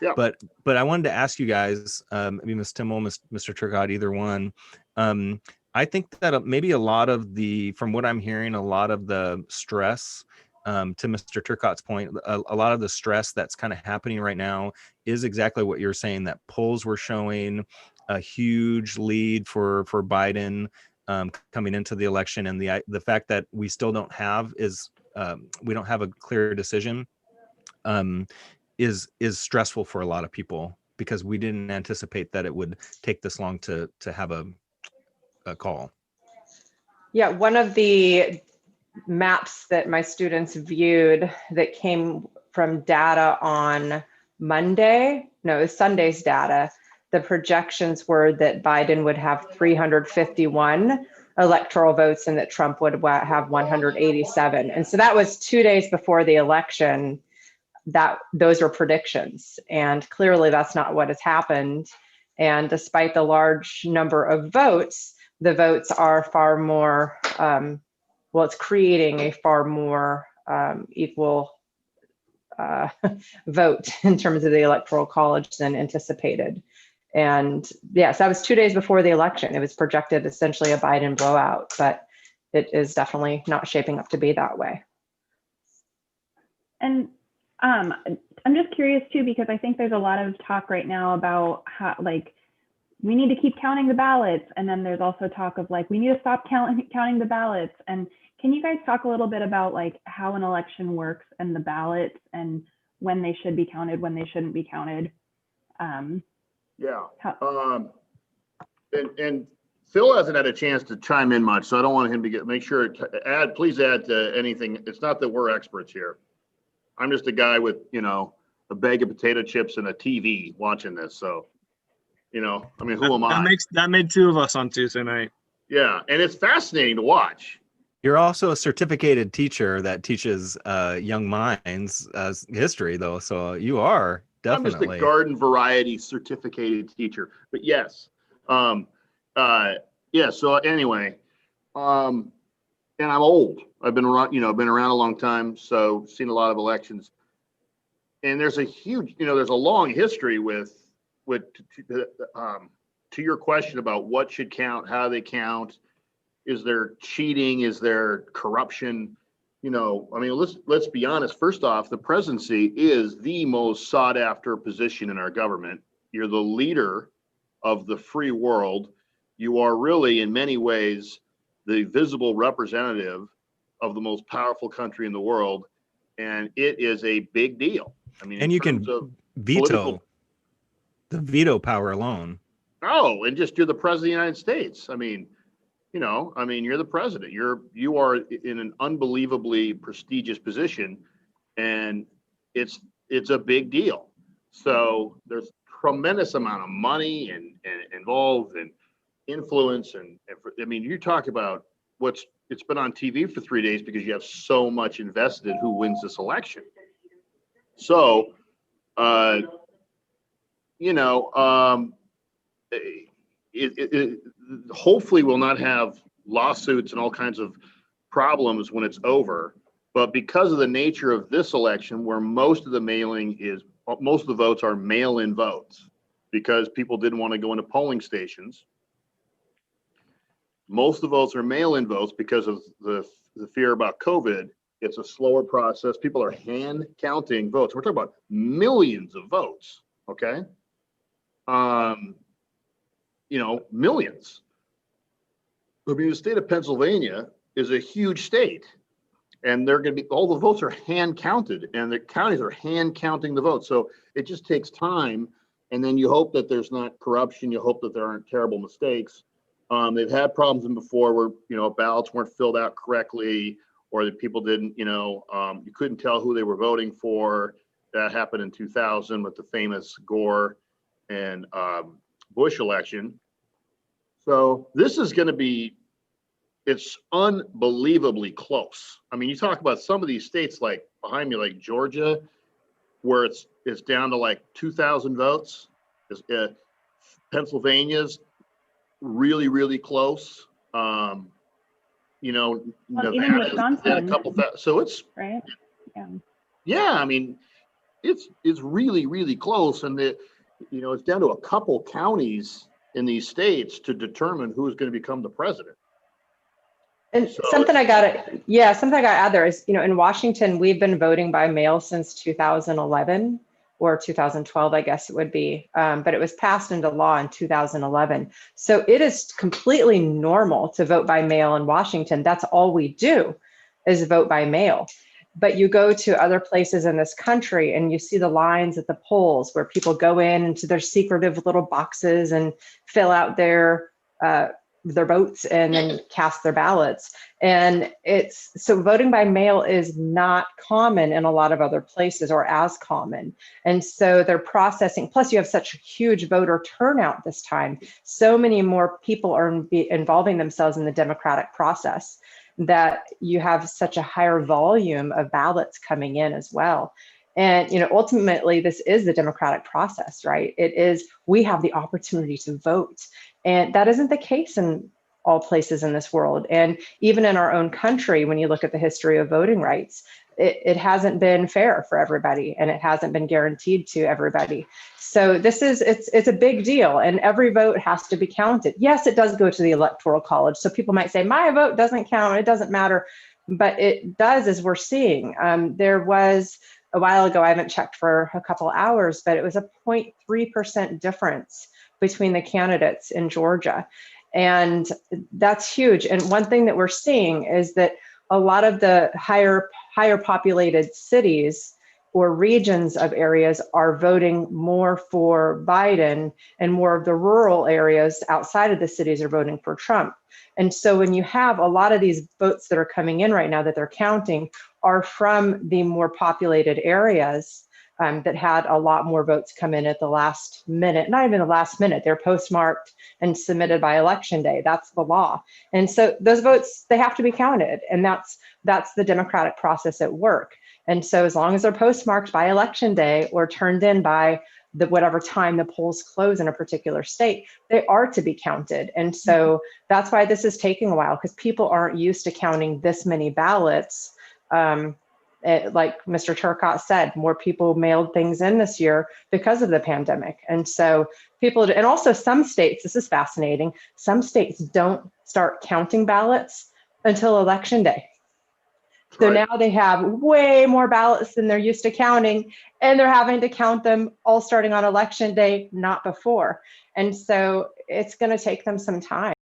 Yeah. But I wanted to ask you guys, maybe Ms. Timmel, Mr. Turcott, either one. I think that maybe a lot of from what I'm hearing, a lot of the stress, to Mr. Turcott's point, a lot of the stress that's kind of happening right now is exactly what you're saying, that polls were showing a huge lead for Biden coming into the election. And the fact that we still don't have we don't have a clear decision is stressful for a lot of people, because we didn't anticipate that it would take this long to have a call. Yeah, one of the maps that my students viewed that came from data on Monday, no, it was Sunday's data, the projections were that Biden would have 351 electoral votes and that Trump would have 187. And so that was 2 days before the election. That those were predictions, and clearly that's not what has happened. And despite the large number of votes, the votes are far more, well, it's creating a far more equal vote in terms of the Electoral College than anticipated. And yes, that was 2 days before the election. It was projected essentially a Biden blowout, but it is definitely not shaping up to be that way. And I'm just curious too, because I think there's a lot of talk right now about how, like, we need to keep counting the ballots. And then there's also talk of like, we need to stop counting the ballots. And can you guys talk a little bit about like how an election works and the ballots and when they should be counted, when they shouldn't be counted? Yeah. And Phil hasn't had a chance to chime in much, so I don't want him to please add to anything. It's not that we're experts here. I'm just a guy with, a bag of potato chips and a TV watching this. So, who am I? That made two of us on Tuesday night. Yeah. And it's fascinating to watch. You're also a certificated teacher that teaches young minds history, though. So you are definitely. I'm just a garden variety certificated teacher. But yes. Yeah. So anyway, and I'm old. I've been around, been around a long time, so seen a lot of elections. And there's a huge, there's a long history with to your question about what should count, how they count. Is there cheating? Is there corruption? Let's be honest. First off, the presidency is the most sought after position in our government. You're the leader of the free world. You are really, in many ways, the visible representative of the most powerful country in the world. And it is a big deal. And you can veto the veto power alone. Oh, and just you're the president of the United States. You're the president. You are in an unbelievably prestigious position, and it's a big deal. So there's tremendous amount of money and involved and influence. And you talk about it's been on TV for 3 days because you have so much invested in who wins this election. So, it hopefully will not have lawsuits and all kinds of problems when it's over. But because of the nature of this election, where most of the votes are mail-in votes, because people didn't want to go into polling stations. Most of the votes are mail-in votes because of the fear about COVID. It's a slower process. People are hand counting votes. We're talking about millions of votes. Okay. Millions. The state of Pennsylvania is a huge state, and they're going to be, all the votes are hand counted, and the counties are hand counting the votes. So it just takes time. And then you hope that there's not corruption. You hope that there aren't terrible mistakes. They've had problems before where, ballots weren't filled out correctly, or that people didn't, you couldn't tell who they were voting for. That happened in 2000 with the famous Gore and Bush election. So this is going to be, it's unbelievably close. You talk about some of these states like behind me, like Georgia, where it's down to like 2,000 votes. Pennsylvania's really, really close. Even Nevada's Wisconsin, a couple. So it's right. Yeah. it's really, really close. And it's down to a couple counties in these states to determine who's going to become the president. And So something I got to add there is, in Washington, we've been voting by mail since 2011 or 2012, I guess it would be. But it was passed into law in 2011. So it is completely normal to vote by mail in Washington. That's all we do is vote by mail. But you go to other places in this country and you see the lines at the polls where people go into their secretive little boxes and fill out their votes and then cast their ballots. And so voting by mail is not common in a lot of other places, or as common. And so they're processing, plus you have such a huge voter turnout this time. So many more people are involving themselves in the democratic process that you have such a higher volume of ballots coming in as well. And, ultimately, this is the democratic process, right? It is, we have the opportunity to vote. And that isn't the case in all places in this world. And even in our own country, when you look at the history of voting rights, it hasn't been fair for everybody, and it hasn't been guaranteed to everybody. So it's a big deal, and every vote has to be counted. Yes, it does go to the Electoral College. So people might say, my vote doesn't count, it doesn't matter. But it does, as we're seeing. There was a while ago, I haven't checked for a couple hours, but it was a 0.3% difference between the candidates in Georgia. And that's huge. And one thing that we're seeing is that a lot of the higher populated cities or regions of areas are voting more for Biden, and more of the rural areas outside of the cities are voting for Trump. And so when you have a lot of these votes that are coming in right now that they're counting are from the more populated areas that had a lot more votes come in at the last minute, not even the last minute, they're postmarked and submitted by election day. That's the law. And so those votes, they have to be counted. And that's the democratic process at work. And so as long as they're postmarked by election day or turned in by whatever time the polls close in a particular state, they are to be counted. And so that's why this is taking a while, because people aren't used to counting this many ballots. Like Mr. Turcott said, more people mailed things in this year because of the pandemic. And so and also some states, this is fascinating, some states don't start counting ballots until election day. So right. now they have way more ballots than they're used to counting, and they're having to count them all starting on election day, not before. And so it's going to take them some time.